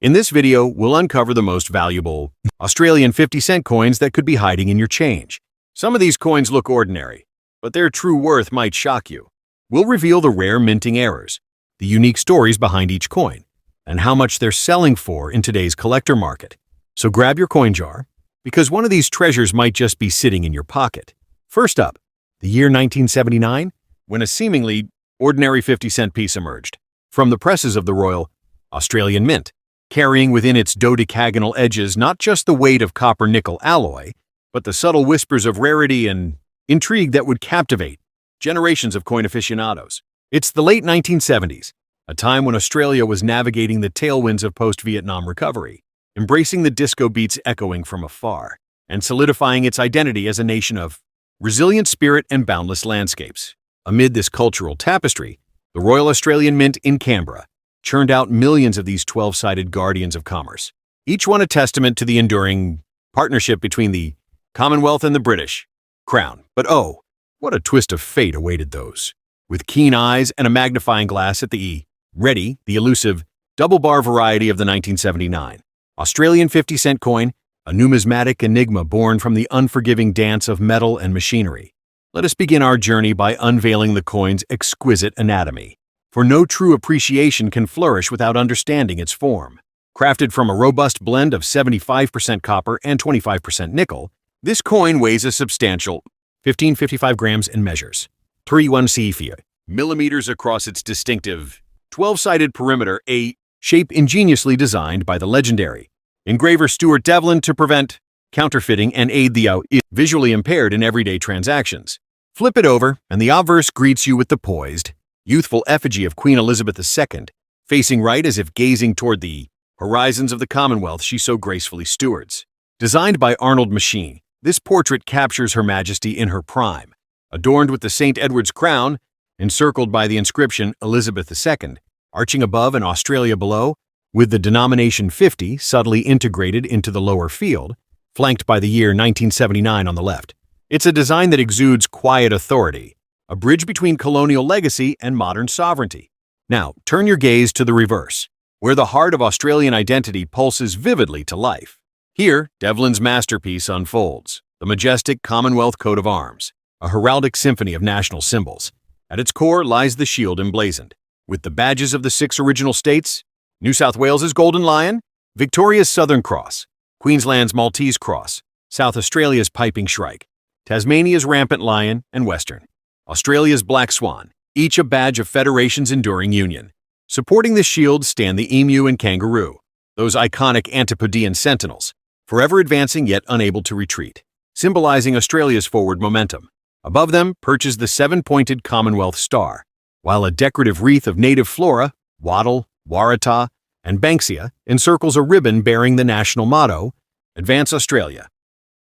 In this video, we'll uncover the most valuable Australian 50-cent coins that could be hiding in your change. Some of these coins look ordinary, but their true worth might shock you. We'll reveal the rare minting errors, the unique stories behind each coin, and how much they're selling for in today's collector market. So grab your coin jar, because one of these treasures might just be sitting in your pocket. First up, the year 1979, when a seemingly ordinary 50-cent piece emerged from the presses of the Royal Australian Mint, carrying within its dodecagonal edges not just the weight of copper-nickel alloy, but the subtle whispers of rarity and intrigue that would captivate generations of coin aficionados. It's the late 1970s, a time when Australia was navigating the tailwinds of post-Vietnam recovery, embracing the disco beats echoing from afar, and solidifying its identity as a nation of resilient spirit and boundless landscapes. Amid this cultural tapestry, the Royal Australian Mint in Canberra churned out millions of these 12-sided guardians of commerce, each one a testament to the enduring partnership between the Commonwealth and the British Crown. But oh, what a twist of fate awaited those. With keen eyes and a magnifying glass at the Rarity, the elusive double-bar variety of the 1979 Australian 50-cent coin, a numismatic enigma born from the unforgiving dance of metal and machinery. Let us begin our journey by unveiling the coin's exquisite anatomy. For no true appreciation can flourish without understanding its form. Crafted from a robust blend of 75% copper and 25% nickel, this coin weighs a substantial 1555 grams and measures 3.1 millimeters across its distinctive 12-sided perimeter, a shape ingeniously designed by the legendary engraver Stuart Devlin to prevent counterfeiting and aid the visually impaired in everyday transactions. Flip it over, and the obverse greets you with the poised, youthful effigy of Queen Elizabeth II, facing right as if gazing toward the horizons of the Commonwealth she so gracefully stewards. Designed by Arnold Machine, this portrait captures Her Majesty in her prime, adorned with the St. Edward's crown, encircled by the inscription Elizabeth II, arching above and Australia below, with the denomination 50 subtly integrated into the lower field, flanked by the year 1979 on the left. It's a design that exudes quiet authority, a bridge between colonial legacy and modern sovereignty. Now, turn your gaze to the reverse, where the heart of Australian identity pulses vividly to life. Here, Devlin's masterpiece unfolds, the majestic Commonwealth coat of arms, a heraldic symphony of national symbols. At its core lies the shield emblazoned, with the badges of the 6 original states: New South Wales's Golden Lion, Victoria's Southern Cross, Queensland's Maltese Cross, South Australia's Piping Shrike, Tasmania's Rampant Lion, and Western Australia's Black Swan, each a badge of Federation's enduring union. Supporting this shield stand the emu and kangaroo, those iconic Antipodean sentinels, forever advancing yet unable to retreat, symbolizing Australia's forward momentum. Above them perches the 7-pointed Commonwealth Star, while a decorative wreath of native flora, wattle, waratah, and banksia encircles a ribbon bearing the national motto, Advance Australia.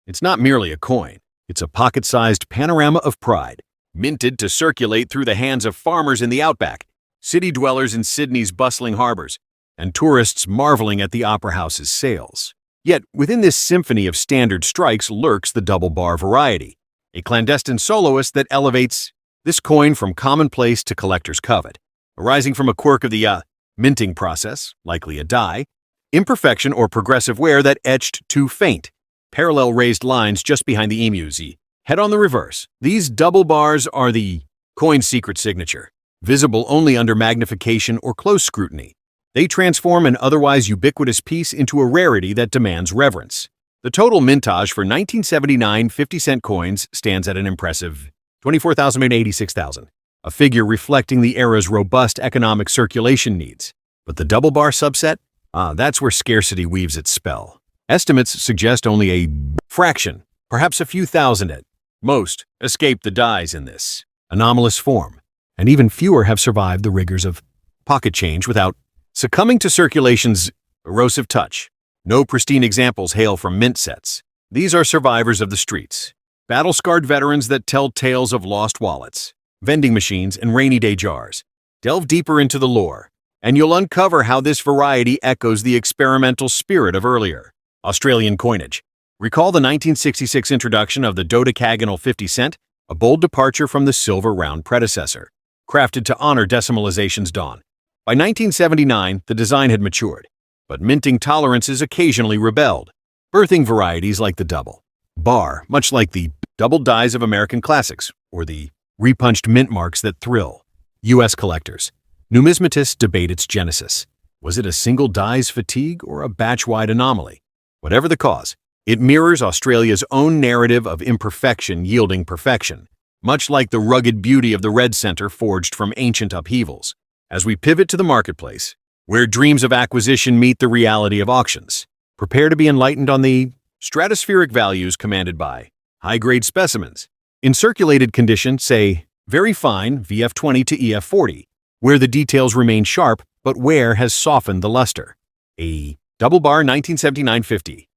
It's not merely a coin. It's a pocket-sized panorama of pride, minted to circulate through the hands of farmers in the outback, city dwellers in Sydney's bustling harbors, and tourists marveling at the Opera House's sails. Yet, within this symphony of standard strikes lurks the double-bar variety, a clandestine soloist that elevates this coin from commonplace to collector's covet, arising from a quirk of the minting process, likely a dye, imperfection or progressive wear that etched too faint parallel raised lines just behind the emu's head on the reverse. These double bars are the coin's secret signature, visible only under magnification or close scrutiny. They transform an otherwise ubiquitous piece into a rarity that demands reverence. The total mintage for 1979 50-cent coins stands at an impressive 24,086,000, a figure reflecting the era's robust economic circulation needs. But the double bar subset? That's where scarcity weaves its spell. Estimates suggest only a fraction, perhaps a few thousand at most, escape the dyes in this anomalous form, and even fewer have survived the rigors of pocket change without succumbing to circulation's erosive touch. No pristine examples hail from mint sets. These are survivors of the streets, battle-scarred veterans that tell tales of lost wallets, vending machines, and rainy day jars. Delve deeper into the lore, and you'll uncover how this variety echoes the experimental spirit of earlier Australian coinage. Recall the 1966 introduction of the dodecagonal 50 cent, a bold departure from the silver round predecessor, crafted to honor decimalization's dawn. By 1979, the design had matured, but minting tolerances occasionally rebelled, birthing varieties like the double bar, much like the double dies of American classics, or the repunched mint marks that thrill U.S. collectors. Numismatists debate its genesis. Was it a single die's fatigue or a batch-wide anomaly? Whatever the cause, it mirrors Australia's own narrative of imperfection yielding perfection, much like the rugged beauty of the red center forged from ancient upheavals. As we pivot to the marketplace, where dreams of acquisition meet the reality of auctions, prepare to be enlightened on the stratospheric values commanded by high-grade specimens. In circulated condition, say, very fine VF20 to EF40, where the details remain sharp but wear has softened the luster. A double bar 1979-50.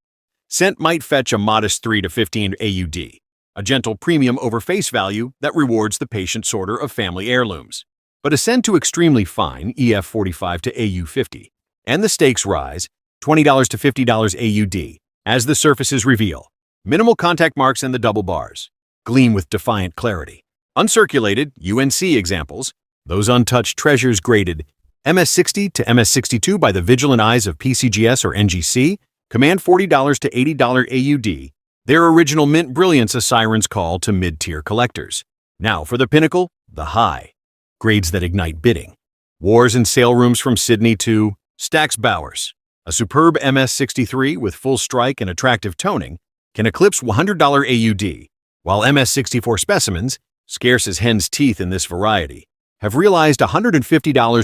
Scent might fetch a modest 3 to 15 AUD, a gentle premium over face value that rewards the patient sorter of family heirlooms. But ascend to extremely fine EF45 to AU50, and the stakes rise, $20 to $50 AUD, as the surfaces reveal. Minimal contact marks and the double bars gleam with defiant clarity. Uncirculated UNC examples, those untouched treasures graded MS60 to MS62 by the vigilant eyes of PCGS or NGC, command $40 to $80 AUD, their original mint brilliance a siren's call to mid-tier collectors. Now for the pinnacle, the high. Grades that ignite bidding. Wars and sale rooms from Sydney to Stax Bowers. A superb MS63 with full strike and attractive toning can eclipse $100 AUD, while MS64 specimens, scarce as hen's teeth in this variety, have realized $150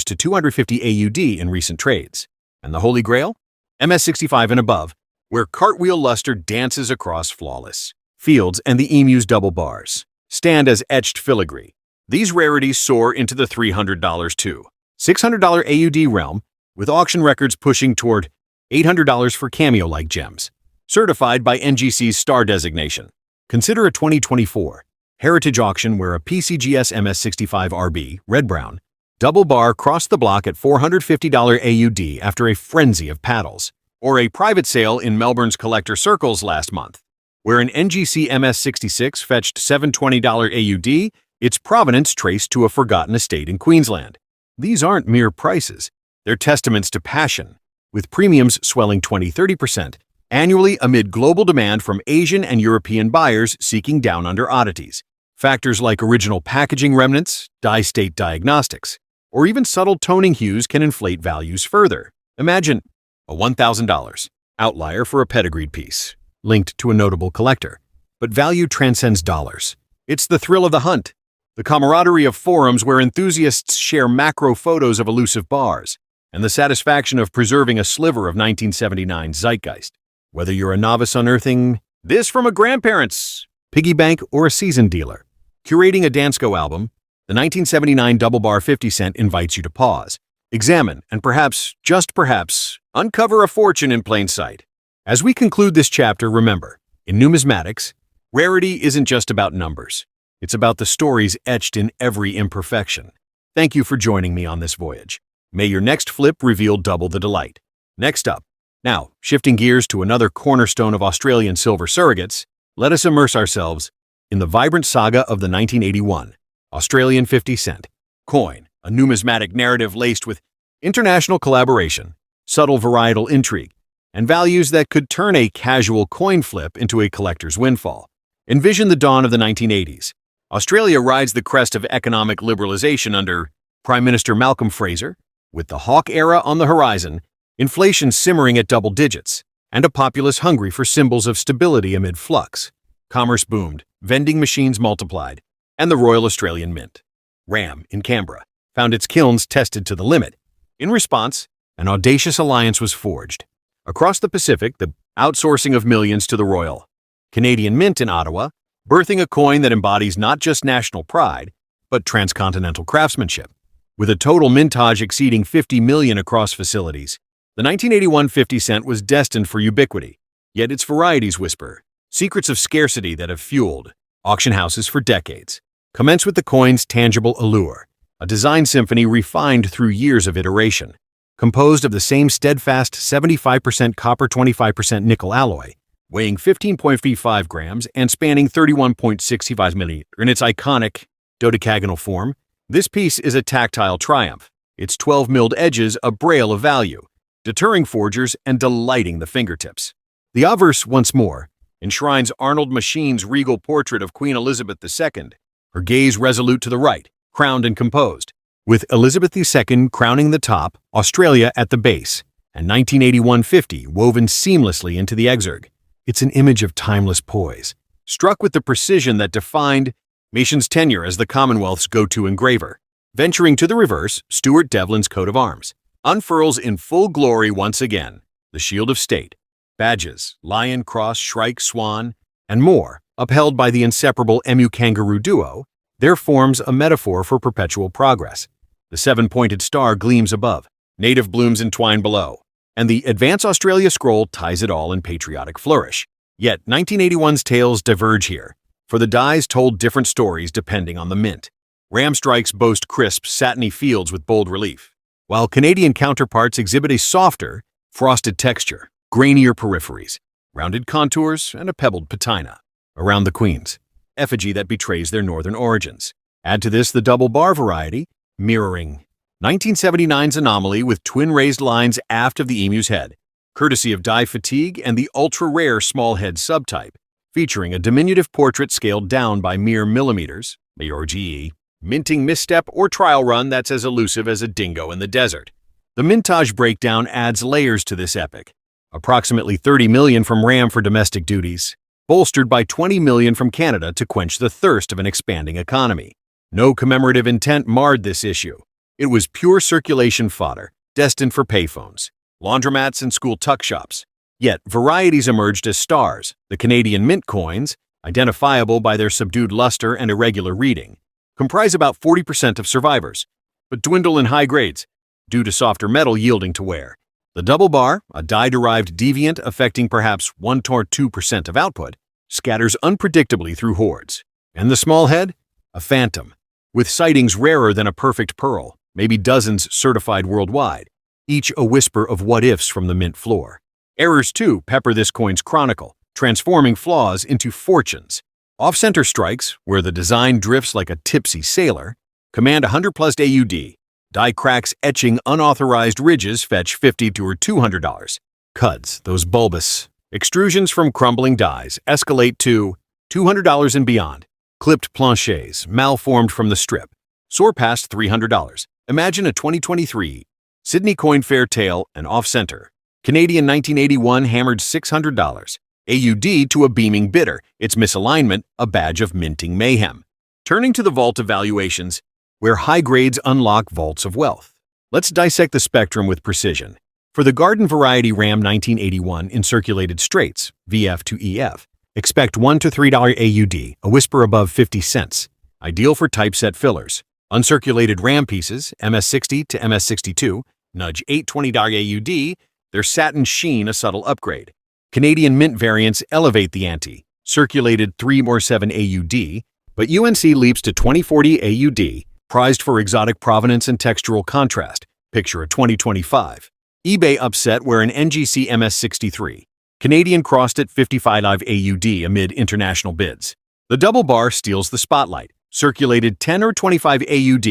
to $250 AUD in recent trades. And the Holy Grail? MS65 and above, where cartwheel luster dances across flawless fields and the emu's double bars stand as etched filigree. These rarities soar into the $300 to $600 AUD realm, with auction records pushing toward $800 for cameo-like gems, certified by NGC's star designation. Consider a 2024 heritage auction where a PCGS MS65 RB, red-brown, double bar crossed the block at $450 AUD after a frenzy of paddles, or a private sale in Melbourne's collector circles last month, where an NGC MS66 fetched $720 AUD, its provenance traced to a forgotten estate in Queensland. These aren't mere prices, they're testaments to passion, with premiums swelling 20–30% annually amid global demand from Asian and European buyers seeking down-under oddities. Factors like original packaging remnants, dye-state diagnostics, or even subtle toning hues can inflate values further. Imagine a $1,000 outlier for a pedigreed piece, linked to a notable collector. But value transcends dollars. It's the thrill of the hunt, the camaraderie of forums where enthusiasts share macro photos of elusive bars, and the satisfaction of preserving a sliver of 1979's zeitgeist. Whether you're a novice unearthing this from a grandparent's piggy bank or a seasoned dealer curating a Dansko album, the 1979 Double Bar 50 cent invites you to pause, examine, and perhaps, just perhaps, uncover a fortune in plain sight. As we conclude this chapter, remember, in numismatics, rarity isn't just about numbers. It's about the stories etched in every imperfection. Thank you for joining me on this voyage. May your next flip reveal double the delight. Next up, now, shifting gears to another cornerstone of Australian silver surrogates, let us immerse ourselves in the vibrant saga of the 1981 Australian 50 cent coin, a numismatic narrative laced with international collaboration, subtle varietal intrigue, and values that could turn a casual coin flip into a collector's windfall. Envision the dawn of the 1980s. Australia rides the crest of economic liberalization under Prime Minister Malcolm Fraser, with the hawk era on the horizon, inflation simmering at double digits, and a populace hungry for symbols of stability amid flux. Commerce boomed, vending machines multiplied, and the Royal Australian Mint, RAM, in Canberra, found its kilns tested to the limit. In response, an audacious alliance was forged. Across the Pacific, the outsourcing of millions to the Royal Canadian Mint in Ottawa, birthing a coin that embodies not just national pride, but transcontinental craftsmanship. With a total mintage exceeding 50 million across facilities, the 1981 50 cent was destined for ubiquity, yet its varieties whisper secrets of scarcity that have fueled auction houses for decades. Commence with the coin's tangible allure, a design symphony refined through years of iteration, composed of the same steadfast 75% copper 25% nickel alloy, weighing 15.35 grams and spanning 31.65 millimeters. In its iconic dodecagonal form, this piece is a tactile triumph, its 12 milled edges a braille of value, deterring forgers and delighting the fingertips. The obverse, once more, enshrines Arnold Machine's regal portrait of Queen Elizabeth II, her gaze resolute to the right, crowned and composed, with Elizabeth II crowning the top, Australia at the base, and 1981-50 woven seamlessly into the exurg. It's an image of timeless poise, struck with the precision that defined Mation's tenure as the Commonwealth's go-to engraver. Venturing to the reverse, Stuart Devlin's coat of arms unfurls in full glory once again, the shield of state, badges, lion, cross, shrike, swan, and more, upheld by the inseparable emu-kangaroo duo. There forms a metaphor for perpetual progress. The seven-pointed star gleams above, native blooms entwine below, and the Advance Australia scroll ties it all in patriotic flourish. Yet 1981's tales diverge here, for the dies told different stories depending on the mint. Ram strikes boast crisp, satiny fields with bold relief, while Canadian counterparts exhibit a softer, frosted texture, grainier peripheries, rounded contours, and a pebbled patina. Around the Queen's effigy that betrays their northern origins. Add to this the double bar variety, mirroring 1979's anomaly with twin raised lines aft of the emu's head, courtesy of die fatigue and the ultra-rare small head subtype, featuring a diminutive portrait scaled down by mere millimeters, Mayor GE, minting misstep or trial run that's as elusive as a dingo in the desert. The mintage breakdown adds layers to this epic. Approximately $30 million from RAM for domestic duties, bolstered by $20 million from Canada to quench the thirst of an expanding economy. No commemorative intent marred this issue. It was pure circulation fodder, destined for payphones, laundromats, and school tuck shops. Yet, varieties emerged as stars, the Canadian mint coins, identifiable by their subdued luster and irregular reading, comprise about 40% of survivors, but dwindle in high grades, due to softer metal yielding to wear. The double bar, a dye-derived deviant affecting perhaps 1 or 2% of output, scatters unpredictably through hordes. And the small head? A phantom, with sightings rarer than a perfect pearl, maybe dozens certified worldwide, each a whisper of what-ifs from the mint floor. Errors, too, pepper this coin's chronicle, transforming flaws into fortunes. Off-center strikes, where the design drifts like a tipsy sailor, command 100+ AUD. Die cracks etching unauthorized ridges fetch $50 or $200. Cuds, those bulbous extrusions from crumbling dies, escalate to $200 and beyond. Clipped planchets, malformed from the strip, soar past $300. Imagine a 2023 Sydney Coin Fair tail and off-center. Canadian 1981 hammered $600. AUD to a beaming bidder, its misalignment a badge of minting mayhem. Turning to the vault of valuations, where high grades unlock vaults of wealth. Let's dissect the spectrum with precision. For the garden variety RAM 1981 in circulated straights, VF to EF, expect $1 to $3 AUD, a whisper above 50 cents. Ideal for typeset fillers. Uncirculated RAM pieces, MS60 to MS62, nudge $8 $20 AUD, their satin sheen a subtle upgrade. Canadian mint variants elevate the ante, circulated 3 or 7 AUD, but UNC leaps to 2040 AUD, prized for exotic provenance and textural contrast. Picture a 2025. eBay upset where an NGC MS63. Canadian crossed at 55 AUD amid international bids. The double bar steals the spotlight. Circulated 10 or 25 AUD.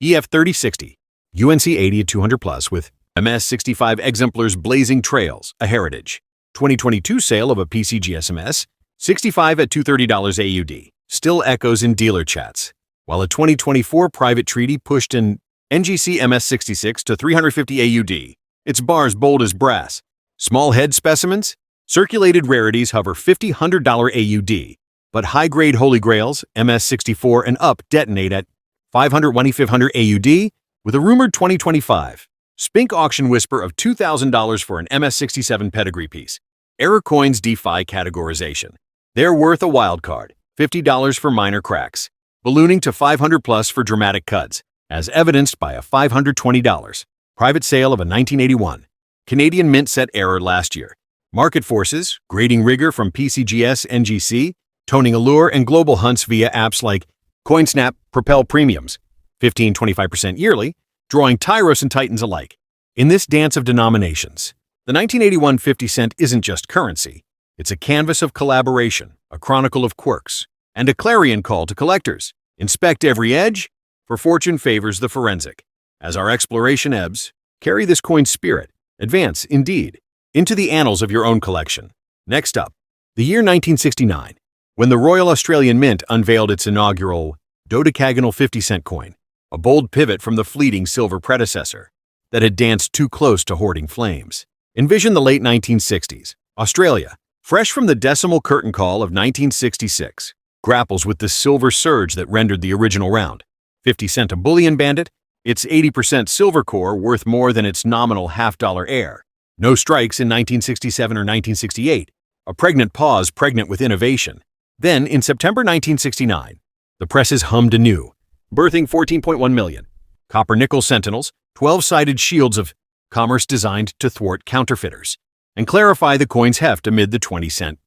EF 3060. UNC 80 at 200+ with MS65 exemplars blazing trails, a heritage. 2022 sale of a PCGSMS, 65 at $230 AUD. Still echoes in dealer chats. While a 2024 private treaty pushed an NGC MS66 to 350 AUD, its bars bold as brass. Small head specimens? Circulated rarities hover $50 AUD, but high-grade holy grails, MS64 and up, detonate at 500 AUD with a rumored 2025 Spink auction whisper of $2,000 for an MS67 pedigree piece. Error coins defy categorization. They're worth a wild card, $50 for minor cracks, ballooning to $500+ for dramatic cuts, as evidenced by a $520 private sale of a 1981 Canadian mint set error last year. Market forces, grading rigor from PCGS NGC, toning allure and global hunts via apps like CoinSnap propel premiums, 15-25% yearly, drawing Tyros and Titans alike. In this dance of denominations, the 1981 50 cent isn't just currency. It's a canvas of collaboration, a chronicle of quirks, and a clarion call to collectors. Inspect every edge, for fortune favors the forensic. As our exploration ebbs, carry this coin's spirit, Advance, indeed, into the annals of your own collection. Next up, the year 1969, when the Royal Australian Mint unveiled its inaugural dodecagonal 50-cent coin, a bold pivot from the fleeting silver predecessor that had danced too close to hoarding flames. Envision the late 1960s. Australia, fresh from the decimal curtain call of 1966, grapples with the silver surge that rendered the original round 50 cent a bullion bandit, its 80% silver core worth more than its nominal half-dollar heir. No strikes in 1967 or 1968, a pregnant pause pregnant with innovation. Then, in September 1969, the presses hummed anew, birthing 14.1 million copper-nickel sentinels, 12-sided shields of commerce designed to thwart counterfeiters and clarify the coin's heft amid the 20-cent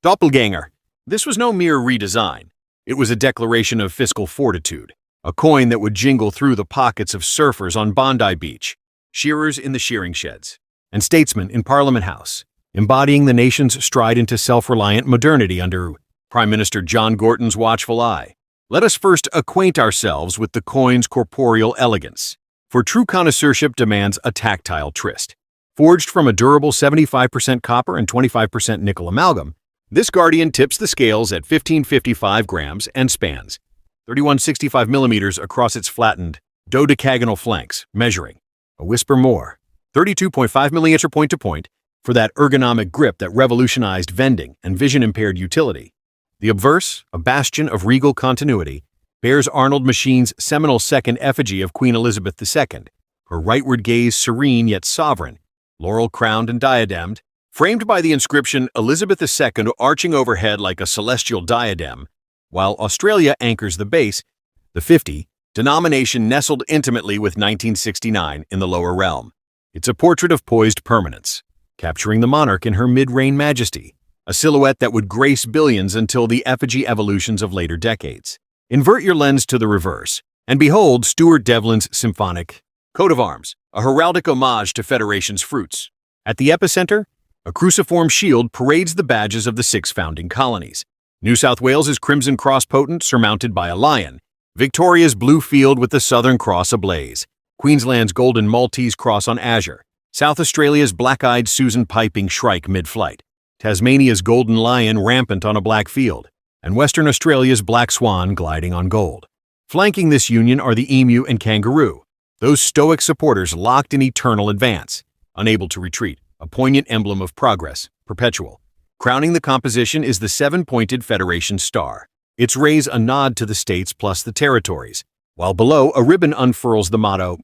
doppelganger. This was no mere redesign. It was a declaration of fiscal fortitude, a coin that would jingle through the pockets of surfers on Bondi Beach, shearers in the shearing sheds, and statesmen in Parliament House, embodying the nation's stride into self-reliant modernity under Prime Minister John Gorton's watchful eye. Let us first acquaint ourselves with the coin's corporeal elegance, for true connoisseurship demands a tactile tryst. Forged from a durable 75% copper and 25% nickel amalgam, this guardian tips the scales at 1555 grams and spans 3165 millimeters across its flattened dodecagonal flanks, measuring a whisper more, 32.5 millimeter point-to-point, for that ergonomic grip that revolutionized vending and vision-impaired utility. The obverse, a bastion of regal continuity, bears Arnold Machine's seminal second effigy of Queen Elizabeth II, her rightward gaze serene yet sovereign, laurel-crowned and diademed, framed by the inscription Elizabeth II arching overhead like a celestial diadem, while Australia anchors the base, the 50, denomination nestled intimately with 1969 in the lower realm. It's a portrait of poised permanence, capturing the monarch in her mid-reign majesty, a silhouette that would grace billions until the effigy evolutions of later decades. Invert your lens to the reverse, and behold Stuart Devlin's symphonic coat of arms, a heraldic homage to Federation's fruits. At the epicenter, a cruciform shield parades the badges of the 6 founding colonies. New South Wales's Crimson Cross potent surmounted by a lion, Victoria's blue field with the Southern Cross ablaze, Queensland's golden Maltese cross on azure, South Australia's black-eyed Susan piping shrike mid-flight, Tasmania's golden lion rampant on a black field, and Western Australia's black swan gliding on gold. Flanking this union are the emu and kangaroo, those stoic supporters locked in eternal advance, unable to retreat, a poignant emblem of progress, perpetual. Crowning the composition is the 7-pointed Federation star. Its rays a nod to the states plus the territories, while below a ribbon unfurls the motto,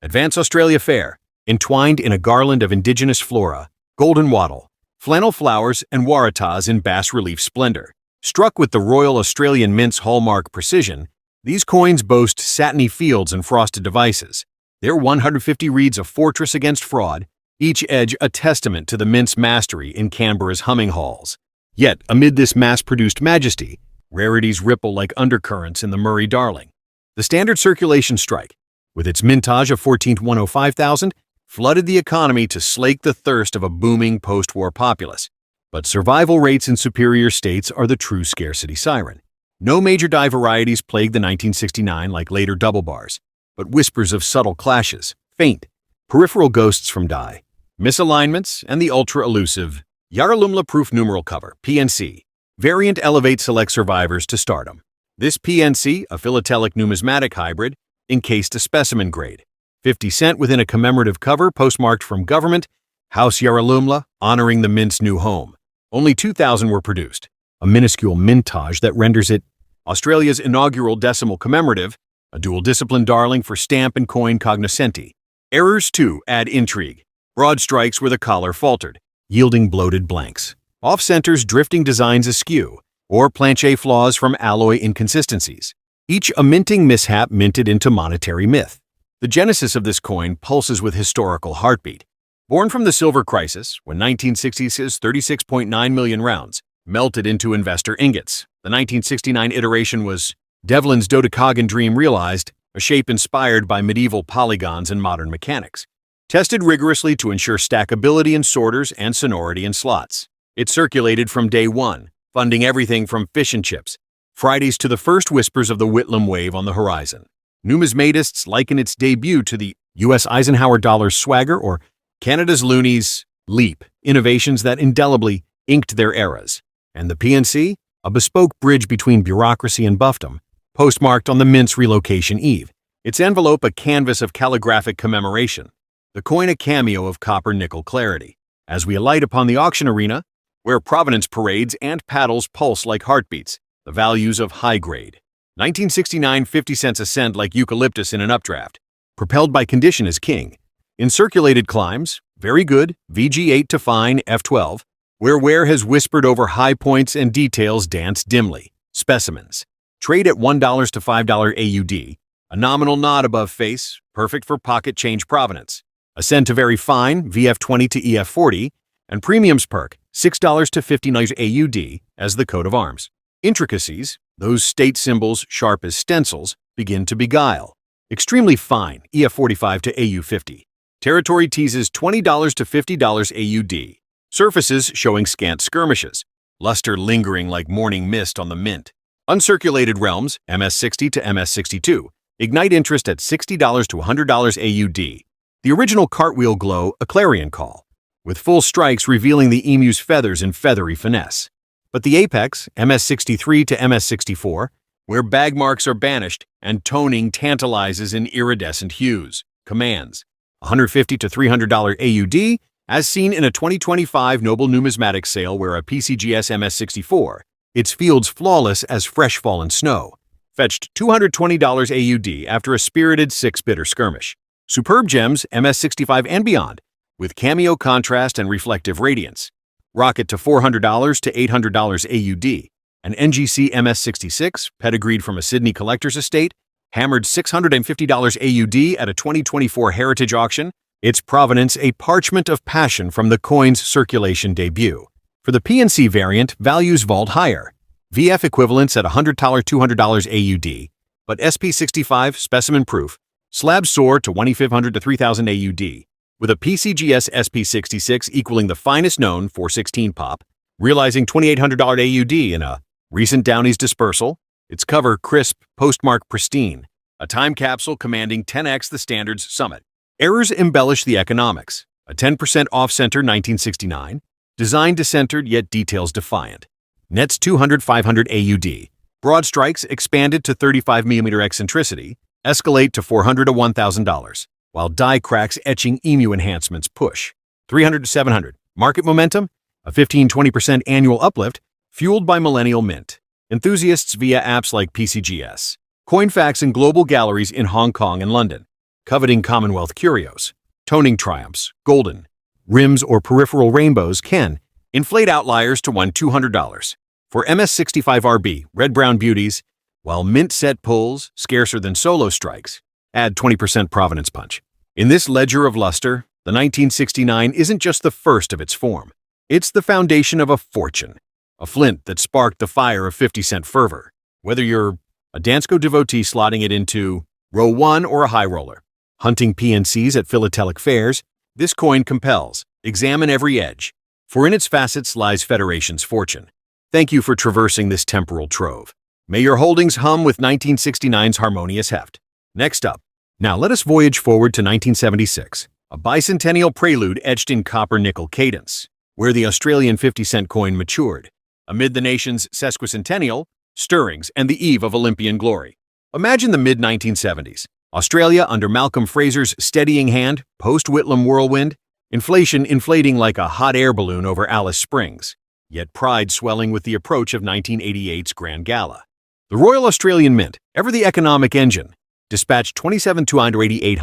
Advance Australia Fair, entwined in a garland of indigenous flora, golden wattle, flannel flowers, and waratahs in bas-relief splendor. Struck with the Royal Australian Mint's hallmark precision, these coins boast satiny fields and frosted devices. Their 150 reads a fortress against fraud, each edge a testament to the Mint's mastery in Canberra's humming halls. Yet, amid this mass-produced majesty, rarities ripple like undercurrents in the Murray-Darling. The standard circulation strike, with its mintage of 1,105,000, flooded the economy to slake the thirst of a booming post-war populace. But survival rates in superior states are the true scarcity siren. No major die varieties plagued the 1969 like later double bars, but whispers of subtle clashes, faint, peripheral ghosts from die, misalignments, and the ultra-elusive Yarralumla-proof numeral cover, PNC, variant elevates select survivors to stardom. This PNC, a philatelic numismatic hybrid, encased a specimen grade, 50 cent within a commemorative cover postmarked from government, House Yarralumla, honoring the Mint's new home. Only 2,000 were produced, a minuscule mintage that renders it Australia's inaugural decimal commemorative, a dual-discipline darling for stamp and coin cognoscenti. Errors, too, add intrigue. Broad strikes where the collar faltered, yielding bloated blanks. Off-centers drifting designs askew, or planche flaws from alloy inconsistencies. Each a minting mishap minted into monetary myth. The genesis of this coin pulses with historical heartbeat. Born from the silver crisis, when 1960's 36.9 million rounds melted into investor ingots, the 1969 iteration was Devlin's dodecagon dream realized, a shape inspired by medieval polygons and modern mechanics. Tested rigorously to ensure stackability in sorters and sonority in slots. It circulated from day one, funding everything from fish and chips, Fridays to the first whispers of the Whitlam wave on the horizon. Numismatists liken its debut to the U.S. Eisenhower dollar's swagger or Canada's loonies, leap, innovations that indelibly inked their eras. And the PNC, a bespoke bridge between bureaucracy and buffdom, postmarked on the Mint's relocation eve. Its envelope a canvas of calligraphic commemoration, the coin a cameo of copper-nickel clarity. As we alight upon the auction arena, where provenance parades and paddles pulse like heartbeats, the values of high grade. 1969 50 cents a cent like eucalyptus in an updraft, propelled by condition as king. In circulated climes, very good, VG8 to fine, F12, where wear has whispered over high points and details dance dimly. Specimens. Trade at $1 to $5 AUD, a nominal nod above face, perfect for pocket change provenance. Ascend to very fine, VF20 to EF40, and premiums perk, $6 to $50 AUD as the coat of arms. Intricacies, those state symbols sharp as stencils, begin to beguile. Extremely fine, EF45 to AU50. Territory teases $20 to $50 AUD. Surfaces showing scant skirmishes. Luster lingering like morning mist on the mint. Uncirculated realms, MS60 to MS62. Ignite interest at $60 to $100 AUD. The original cartwheel glow, a clarion call, with full strikes revealing the emu's feathers in feathery finesse. But the apex, MS63 to MS64, where bag marks are banished and toning tantalizes in iridescent hues, commands $150 to $300 AUD, as seen in a 2025 Noble Numismatics sale where a PCGS MS64, its fields flawless as fresh fallen snow, fetched $220 AUD after a spirited six-bitter skirmish. Superb gems, MS65 and beyond, with cameo contrast and reflective radiance. Rocket to $400 to $800 AUD. An NGC MS66, pedigreed from a Sydney collector's estate, hammered $650 AUD at a 2024 Heritage auction, its provenance a parchment of passion from the coin's circulation debut. For the PNC variant, values vault higher. VF equivalents at $100 to $200 AUD, but SP65 specimen proof, slabs soar to $2,500 to $3,000 AUD, with a PCGS SP66 equaling the finest known 416 pop, realizing $2,800 AUD in a recent Downey's dispersal, its cover crisp, postmark pristine, a time capsule commanding 10x the standard's summit. Errors embellish the economics, a 10% off-center 1969, design decentered yet details defiant. Nets 200-500 AUD, broad strikes expanded to 35mm eccentricity, escalate to $400 to $1,000, while die cracks etching emu enhancements push. $300 to $700. Market momentum, a 15-20% annual uplift, fueled by Millennial Mint. Enthusiasts via apps like PCGS. Coinfax and global galleries in Hong Kong and London. Coveting Commonwealth curios. Toning triumphs, golden. Rims or peripheral rainbows can inflate outliers to $200. For MS65RB, red-brown beauties, while mint set pulls, scarcer than solo strikes, add 20% provenance punch. In this ledger of luster, the 1969 isn't just the first of its form. It's the foundation of a fortune, a flint that sparked the fire of 50-cent fervor. Whether you're a Dansko devotee slotting it into row 1 or a high roller, hunting PNCs at philatelic fairs, this coin compels. Examine every edge, for in its facets lies Federation's fortune. Thank you for traversing this temporal trove. May your holdings hum with 1969's harmonious heft. Next up, now let us voyage forward to 1976, a bicentennial prelude etched in copper-nickel cadence, where the Australian 50-cent coin matured, amid the nation's sesquicentennial, stirrings, and the eve of Olympian glory. Imagine the mid-1970s, Australia under Malcolm Fraser's steadying hand, post-Whitlam whirlwind, inflation inflating like a hot air balloon over Alice Springs, yet pride swelling with the approach of 1988's Grand Gala. The Royal Australian Mint, ever the economic engine, dispatched 27,288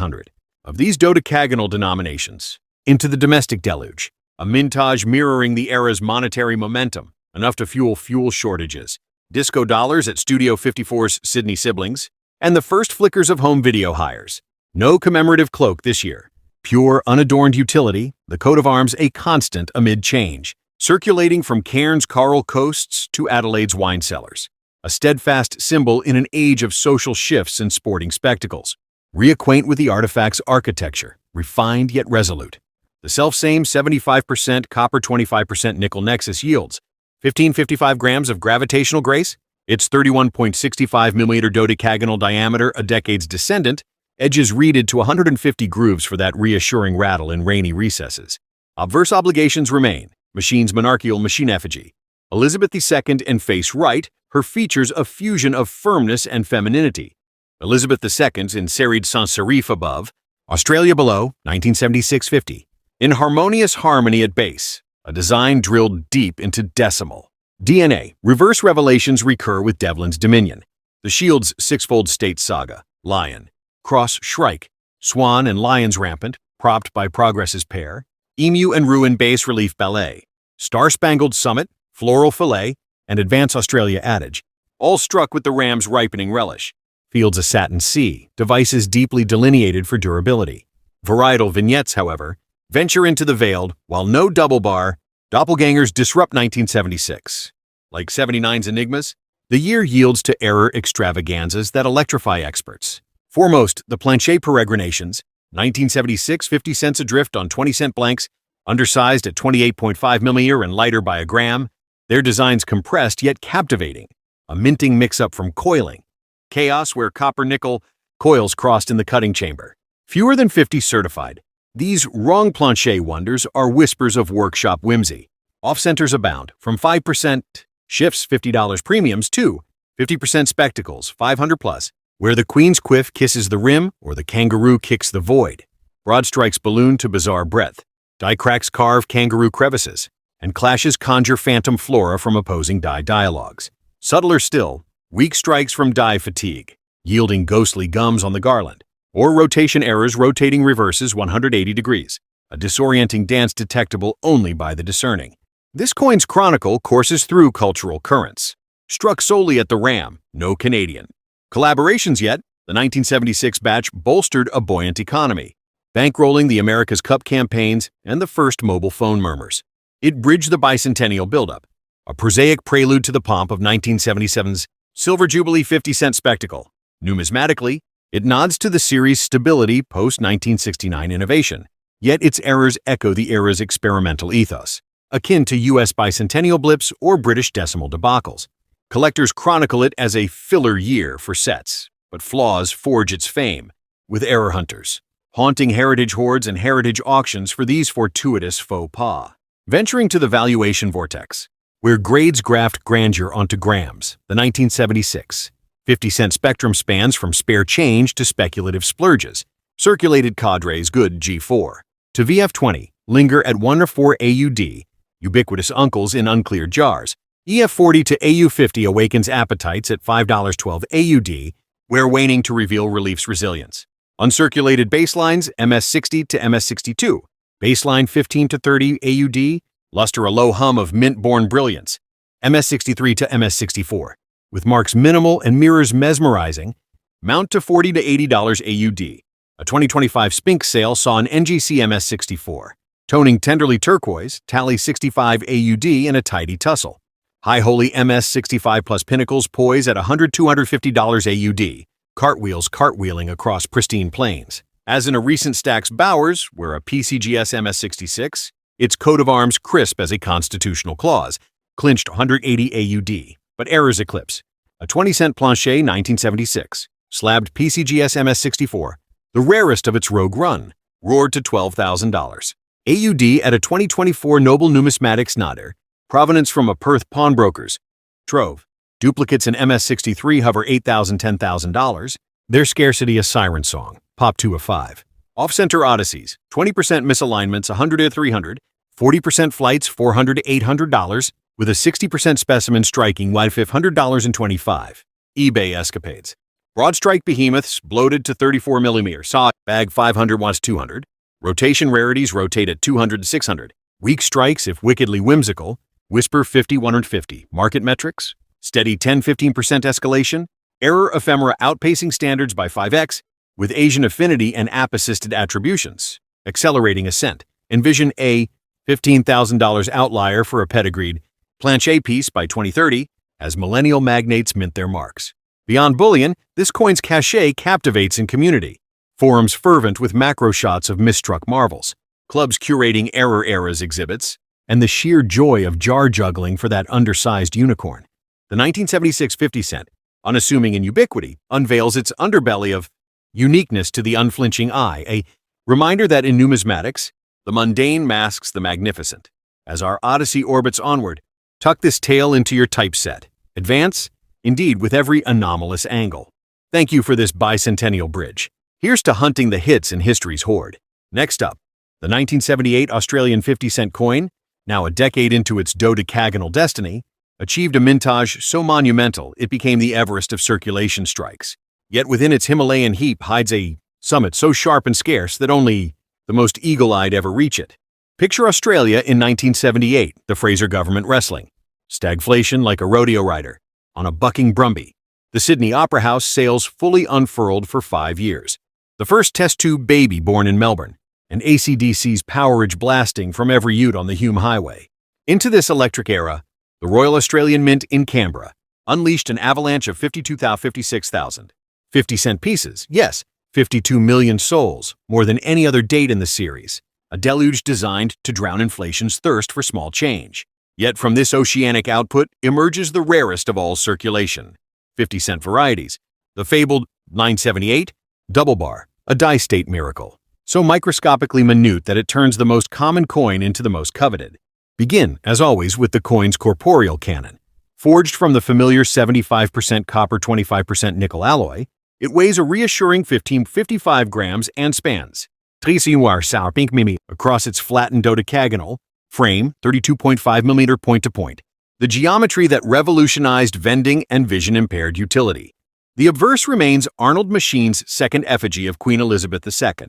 of these dodecagonal denominations into the domestic deluge, a mintage mirroring the era's monetary momentum, enough to fuel fuel shortages, disco dollars at Studio 54's Sydney siblings, and the first flickers of home video hires. No commemorative cloak this year. Pure, unadorned utility, the coat of arms a constant amid change, circulating from Cairns' coral coasts to Adelaide's wine cellars. A steadfast symbol in an age of social shifts and sporting spectacles. Reacquaint with the artifact's architecture, refined yet resolute. The selfsame 75% copper 25% nickel nexus yields 1555 grams of gravitational grace, its 31.65mm dodecagonal diameter a decade's descendant, edges reeded to 150 grooves for that reassuring rattle in rainy recesses. Obverse obligations remain. Machine's monarchical machine effigy. Elizabeth II and face right, her features a fusion of firmness and femininity. Elizabeth II in serried sans serif above, Australia below, 1976-50. In harmonious harmony at base, a design drilled deep into decimal. DNA, reverse revelations recur with Devlin's dominion. The shield's sixfold state saga, lion, cross shrike, swan and lions rampant, propped by progress's pair, emu and ruin bas relief ballet, star-spangled summit, floral fillet, and advance Australia adage, all struck with the ram's ripening relish. Fields a satin C, devices deeply delineated for durability. Varietal vignettes, however, venture into the veiled, while no double bar, doppelgangers disrupt 1976. Like 79's enigmas, the year yields to error extravaganzas that electrify experts. Foremost, the plancher peregrinations, 1976, 50 cents adrift on 20-cent blanks, undersized at 28.5mm and lighter by a gram, their designs compressed yet captivating, a minting mix-up from coiling. Chaos where copper-nickel coils crossed in the cutting chamber. Fewer than 50 certified. These wrong plancher wonders are whispers of workshop whimsy. Off-centers abound, from 5% shifts $50 premiums to 50% spectacles, 500 plus, where the queen's quiff kisses the rim or the kangaroo kicks the void. Broad strikes balloon to bizarre breadth. Die cracks carve kangaroo crevices, and clashes conjure phantom flora from opposing die dialogues. Subtler still, weak strikes from die fatigue, yielding ghostly gums on the garland, or rotation errors rotating reverses 180 degrees, a disorienting dance detectable only by the discerning. This coin's chronicle courses through cultural currents. Struck solely at the RAM, no Canadian. Collaborations yet, the 1976 batch bolstered a buoyant economy, bankrolling the America's Cup campaigns and the first mobile phone murmurs. It bridged the bicentennial buildup, a prosaic prelude to the pomp of 1977's Silver Jubilee 50-cent spectacle. Numismatically, it nods to the series' stability post-1969 innovation, yet its errors echo the era's experimental ethos, akin to U.S. bicentennial blips or British decimal debacles. Collectors chronicle it as a filler year for sets, but flaws forge its fame, with error hunters, haunting heritage hoards and heritage auctions for these fortuitous faux pas. Venturing to the valuation vortex, where grades graft grandeur onto grams, the 1976 50-cent spectrum spans from spare change to speculative splurges. Circulated cadres good G4 to VF20 linger at 1 or 4 AUD, ubiquitous uncles in uncleared jars. EF40 to AU50 awakens appetites at $5.12 AUD, where waning to reveal relief's resilience. Uncirculated baselines MS60 to MS62, baseline 15 to 30 AUD, luster a low hum of mint-born brilliance. MS63 to MS64, with marks minimal and mirrors mesmerizing, mount to $40 to $80 AUD. A 2025 Sphinx sale saw an NGC MS64, toning tenderly turquoise, tally 65 AUD in a tidy tussle. High Holy MS65 plus pinnacles poise at $100–250 AUD, cartwheels cartwheeling across pristine plains. As in a recent Stax Bowers, where a PCGS MS66, its coat of arms crisp as a constitutional clause, clinched 180 AUD, but errors eclipse. A 20-cent plancher 1976, slabbed PCGS MS64, the rarest of its rogue run, roared to $12,000. AUD at a 2024 Noble Numismatics Nodder, provenance from a Perth pawnbrokers. Trove. Duplicates in MS63 hover $8,000–$10,000. Their scarcity a siren song. Pop 2 of 5. Off-center odysseys. 20% misalignments $100–300. 40% flights $400–800, with a 60% specimen striking wide $500.25. eBay escapades. Broad strike behemoths bloated to 34mm. Saw bag 500 wants 200. Rotation rarities rotate at 200–600. Weak strikes, if wickedly whimsical, whisper 50–150. Market metrics, steady 10–15% escalation. Error ephemera outpacing standards by 5x, with Asian affinity and app-assisted attributions. Accelerating ascent. Envision a $15,000 outlier for a pedigreed plancher piece by 2030, as millennial magnates mint their marks. Beyond bullion, this coin's cachet captivates in community. Forums fervent with macro shots of misstruck marvels. Clubs curating error eras exhibits, and the sheer joy of jar juggling for that undersized unicorn. The 1976 50 cent, unassuming in ubiquity, unveils its underbelly of uniqueness to the unflinching eye, a reminder that in numismatics, the mundane masks the magnificent. As our Odyssey orbits onward, tuck this tale into your typeset. Advance, indeed, with every anomalous angle. Thank you for this bicentennial bridge. Here's to hunting the hits in history's hoard. Next up, the 1978 Australian 50-cent coin, now a decade into its dodecagonal destiny, achieved a mintage so monumental it became the Everest of circulation strikes. Yet within its Himalayan heap hides a summit so sharp and scarce that only the most eagle-eyed ever reach it. Picture Australia in 1978, the Fraser government wrestling. Stagflation like a rodeo rider on a bucking brumby. The Sydney Opera House sails fully unfurled for 5 years. The first test tube baby born in Melbourne, and AC/DC's powerage blasting from every ute on the Hume Highway. Into this electric era, the Royal Australian Mint in Canberra unleashed an avalanche of 56,000 50-cent pieces. Yes, 52 million souls, more than any other date in the series. A deluge designed to drown inflation's thirst for small change. Yet from this oceanic output emerges the rarest of all circulation, 50-cent varieties. The fabled 978 double bar, a die-state miracle, so microscopically minute that it turns the most common coin into the most coveted. Begin, as always, with the coin's corporeal canon. Forged from the familiar 75% copper 25% nickel alloy, it weighs a reassuring 55 grams and spans pink mimi across its flattened dodecagonal frame, 32.5 mm point-to-point, the geometry that revolutionized vending and vision-impaired utility. The obverse remains Arnold Machine's second effigy of Queen Elizabeth II,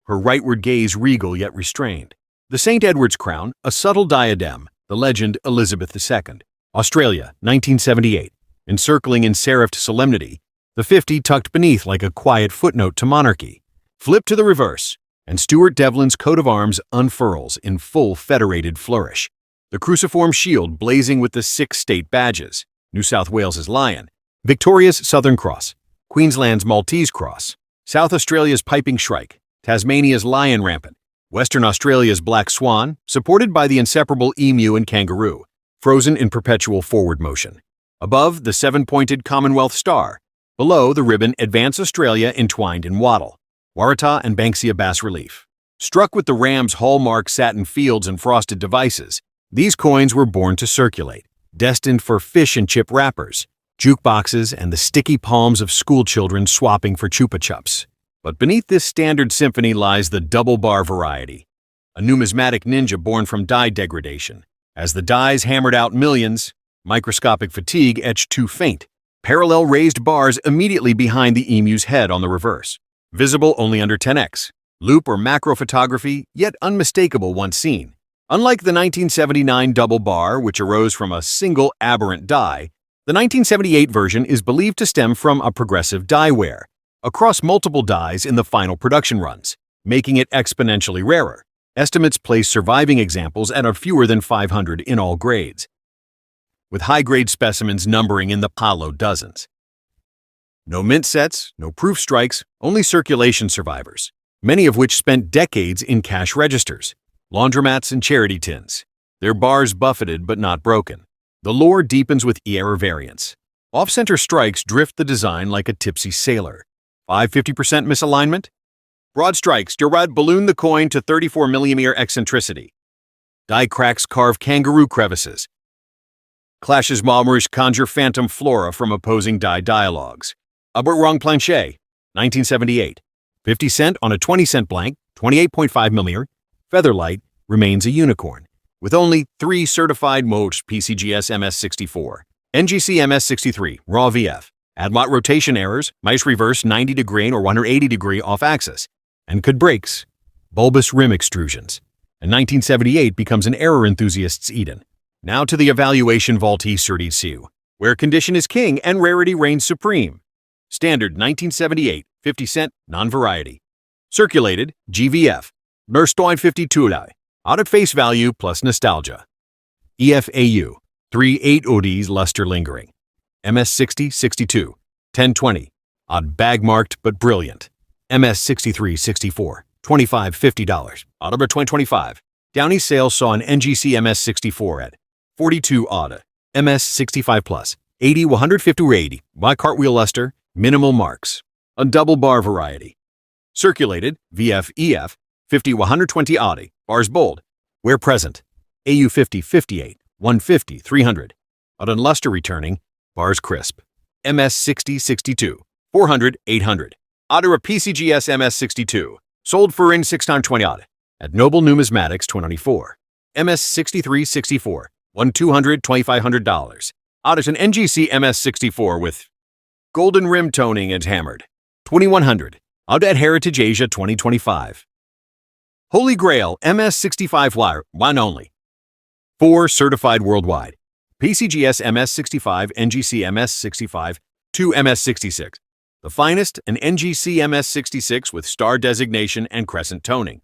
her rightward gaze regal yet restrained. The St. Edward's crown, a subtle diadem, the legend Elizabeth II. Australia, 1978. Encircling in serifed solemnity, the 50 tucked beneath like a quiet footnote to monarchy. Flip to the reverse, and Stuart Devlin's coat of arms unfurls in full federated flourish. The cruciform shield blazing with the 6 state badges, New South Wales's Lion, Victoria's Southern Cross, Queensland's Maltese Cross, South Australia's Piping Shrike, Tasmania's Lion Rampant, Western Australia's Black Swan, supported by the inseparable emu and kangaroo, frozen in perpetual forward motion. Above, the 7-pointed Commonwealth Star. Below, the ribbon Advance Australia entwined in wattle, Waratah and Banksia bas-relief. Struck with the Ram's hallmark satin fields and frosted devices, these coins were born to circulate, destined for fish and chip wrappers, jukeboxes, and the sticky palms of schoolchildren swapping for chupa chups. But beneath this standard symphony lies the double bar variety, a numismatic ninja born from die degradation. As the dies hammered out millions, microscopic fatigue etched too faint, parallel raised bars immediately behind the emu's head on the reverse. Visible only under 10x, loop or macro photography, yet unmistakable once seen. Unlike the 1979 double bar, which arose from a single aberrant die, the 1978 version is believed to stem from a progressive die wear across multiple dies in the final production runs, making it exponentially rarer. Estimates place surviving examples at fewer than 500 in all grades, with high-grade specimens numbering in the palo dozens. No mint sets, no proof strikes, only circulation survivors, many of which spent decades in cash registers, laundromats, and charity tins. Their bars buffeted but not broken. The lore deepens with error variants. Off-center strikes drift the design like a tipsy sailor. 50% misalignment? Broad strikes deride balloon the coin to 34 mm eccentricity. Die cracks carve kangaroo crevices. Clashes Malmerish conjure phantom flora from opposing die dialogues. Albert Wrong Planchet, 1978. 50 cent on a 20 cent blank, 28.5 mm, Featherlight remains a unicorn, with only 3 certified modes PCGS MS64, NGC MS63, RAW VF, ADMOT rotation errors, mice reverse 90 degree or 180 degree off axis, and could breaks, bulbous rim extrusions. And 1978 becomes an error enthusiast's Eden. Now to the evaluation vaultee certitude, where condition is king and rarity reigns supreme. Standard 1978, 50 cent, non-variety. Circulated, GVF, Nerstoin 52 Lai, out at face value plus nostalgia. EFAU, 3/8 ODs luster lingering. MS60, 62, 1020, odd bag marked but brilliant. MS63, 64, $25, $50, October 2025. Downey sales saw an NGC MS64 at 42 odd, MS65 plus, 80, 150 or 80, by cartwheel luster, minimal marks. A double bar variety. Circulated, VF-EF, 50-120 Audi, bars bold. Where present, AU 50-58, 150, 300. Odd and luster returning, bars crisp. MS-60-62, 400, 800. Otter a PCGS MS-62, sold for in 6x20 odd. At Noble Numismatics 2024. MS-63-64, 1,200, $2,500. Odd at an NGC MS-64 with golden rim toning and hammered. 2,100. Odd at Heritage Asia 2025. Holy Grail MS-65 wire, one only. 4 certified worldwide. PCGS MS-65, NGC MS-65, 2 MS-66. The finest, an NGC MS-66 with star designation and crescent toning.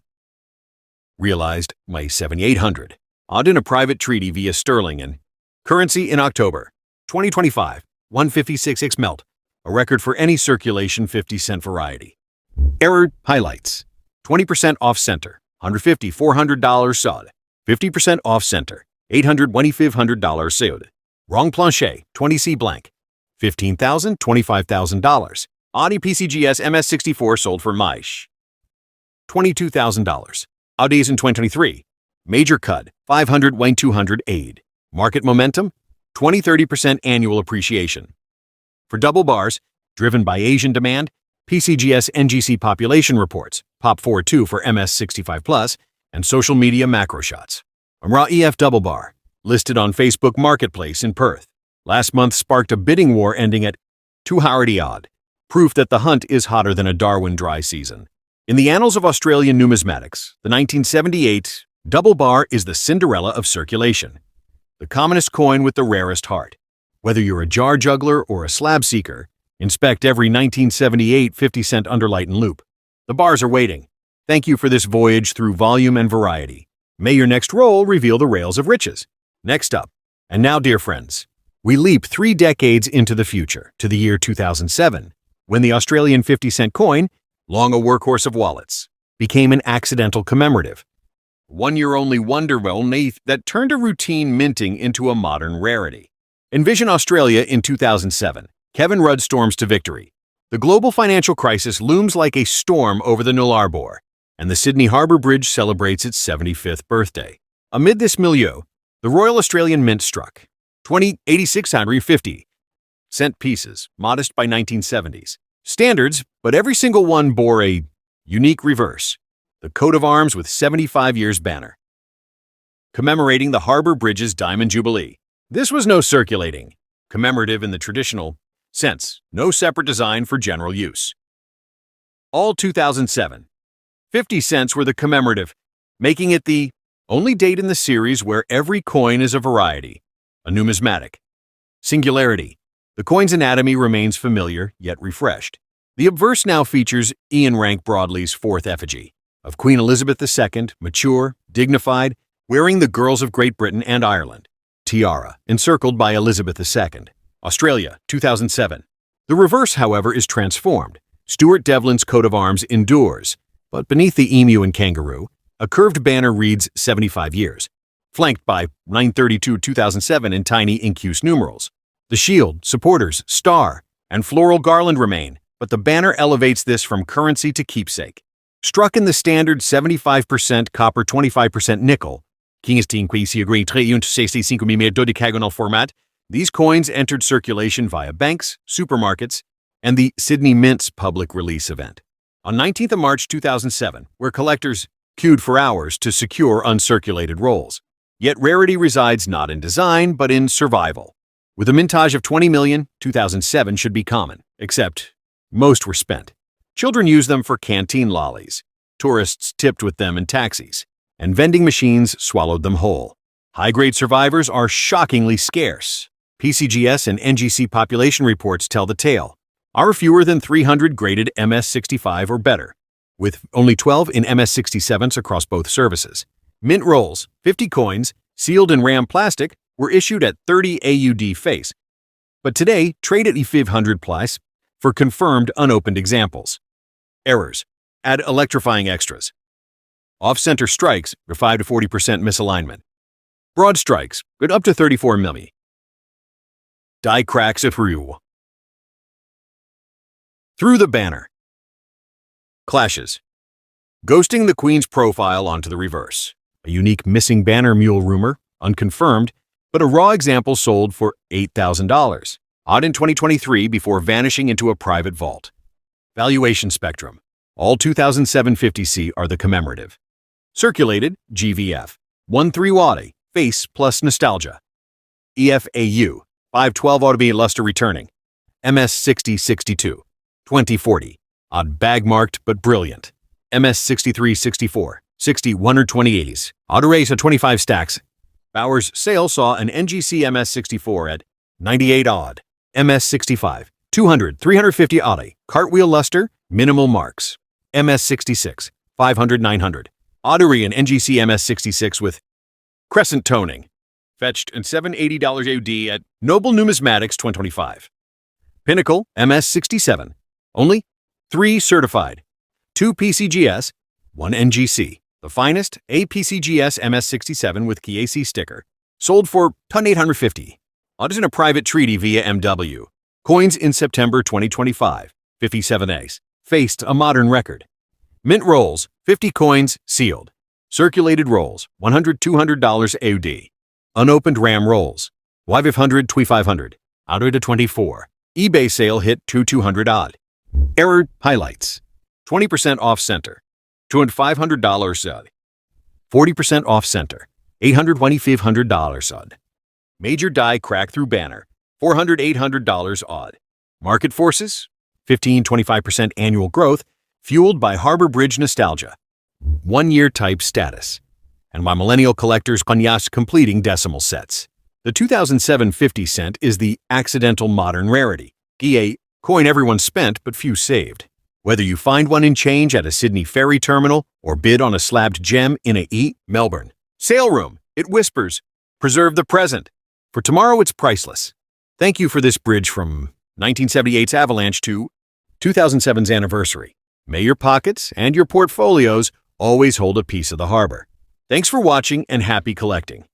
Realized May 7,800. Odd in a private treaty via sterling and currency in October 2025. 156x melt, a record for any circulation 50-cent variety. Error highlights: 20% off center, $150, $400 sod, 50% off center, $800, $2,500 sod. Wrong planche, 20C blank, $15,000, $25,000. Audi PCGS MS-64 sold for Maish, $22,000. Audis in 2023. Major cut, 500, 200 aid. Market momentum, 20-30% annual appreciation. For double bars, driven by Asian demand, PCGS NGC population reports, POP42 for MS65 Plus, and social media macro shots. Raw EF double bar, listed on Facebook Marketplace in Perth. Last month sparked a bidding war ending at 2 Rarity odd, proof that the hunt is hotter than a Darwin dry season. In the annals of Australian numismatics, the 1978 double bar is the Cinderella of circulation, the commonest coin with the rarest heart. Whether you're a jar juggler or a slab seeker, inspect every 1978 50-cent underlight and loop. The bars are waiting. Thank you for this voyage through volume and variety. May your next roll reveal the rails of riches. Next up, and now, dear friends, we leap 3 decades into the future, to the year 2007, when the Australian 50-cent coin, long a workhorse of wallets, became an accidental commemorative. One-year-only wonderwell that turned a routine minting into a modern rarity. Envision Australia in 2007. Kevin Rudd storms to victory. The global financial crisis looms like a storm over the Nullarbor, and the Sydney Harbour Bridge celebrates its 75th birthday. Amid this milieu, the Royal Australian Mint struck 50-cent pieces, modest by 1970s standards, but every single one bore a unique reverse, the coat of arms with 75 years banner, commemorating the Harbour Bridge's Diamond Jubilee. This was no circulating, commemorative in the traditional sense, no separate design for general use. All 2007, 50 cents were the commemorative, making it the only date in the series where every coin is a variety, a numismatic. Singularity. The coin's anatomy remains familiar, yet refreshed. The obverse now features Ian Rank Broadley's 4th effigy of Queen Elizabeth II, mature, dignified, wearing the girls of Great Britain and Ireland. Tiara, encircled by Elizabeth II. Australia, 2007. The reverse, however, is transformed. Stuart Devlin's coat of arms endures, but beneath the emu and kangaroo, a curved banner reads 75 years, flanked by 932-2007 in tiny incuse numerals. The shield, supporters, star, and floral garland remain, but the banner elevates this from currency to keepsake. Struck in the standard 75% copper, 25% nickel, 15.65 mm dodecahedral format, these coins entered circulation via banks, supermarkets, and the Sydney Mint's public release event. On 19th of March 2007, where collectors queued for hours to secure uncirculated rolls. Yet rarity resides not in design, but in survival. With a mintage of 20 million, 2007 should be common, except most were spent. Children use them for canteen lollies, tourists tipped with them in taxis, and vending machines swallowed them whole. High-grade survivors are shockingly scarce. PCGS and NGC population reports tell the tale. Are fewer than 300 graded MS65 or better, with only 12 in MS67s across both services. Mint rolls, 50 coins, sealed in RAM plastic, were issued at 30 AUD face, but today trade at E500 plus for confirmed unopened examples. Errors. Add electrifying extras. Off-center strikes, 5 to 40% misalignment. Broad strikes, good up to 34 mm. Die cracks through the banner. Clashes. Ghosting the Queen's profile onto the reverse. A unique missing banner mule rumor, unconfirmed, but a raw example sold for $8,000. Odd in 2023 before vanishing into a private vault. Valuation spectrum. All 2007 50C are the commemorative. Circulated, GVF. 1.3 Wadi, face plus nostalgia. EFAU, 512 ought to be luster returning. MS 6062, 2040. Odd bag marked but brilliant. MS 6364, 60 12080s. Odd erase at 25 stacks. Bowers' sale saw an NGC MS 64 at 98 odd. MS 65, 200 350 odd. Cartwheel luster, minimal marks. MS 66, 500 900. Ottery and NGC MS 66 with crescent toning. Fetched and $780 AUD at Noble Numismatics 2025. Pinnacle MS 67. Only 3 certified. 2 PCGS, 1 NGC. The finest, a PCGS MS 67 with KAC sticker. Sold for $850. Odd in a private treaty via MW. Coins in September 2025. 57 Ace. Faced a modern record. Mint rolls, 50 coins, sealed. Circulated rolls, $100-$200 AUD. Unopened RAM rolls, Y500 Twi500, out to 24. eBay sale hit $200 odd. Error highlights. 20% off center, $200-$500 odd. 40% off center, $800-$2,500 odd. Major die crack through banner, $400-$800 odd. Market forces, 15-25% annual growth, fueled by Harbor Bridge nostalgia. 1-year type status. And by millennial collectors Panyas completing decimal sets. The 2007 50 cent is the accidental modern rarity. A coin everyone spent but few saved. Whether you find one in change at a Sydney ferry terminal or bid on a slabbed gem in a Melbourne sale room, it whispers, preserve the present. For tomorrow it's priceless. Thank you for this bridge from 1978's avalanche to 2007's anniversary. May your pockets and your portfolios always hold a piece of the harbor. Thanks for watching and happy collecting.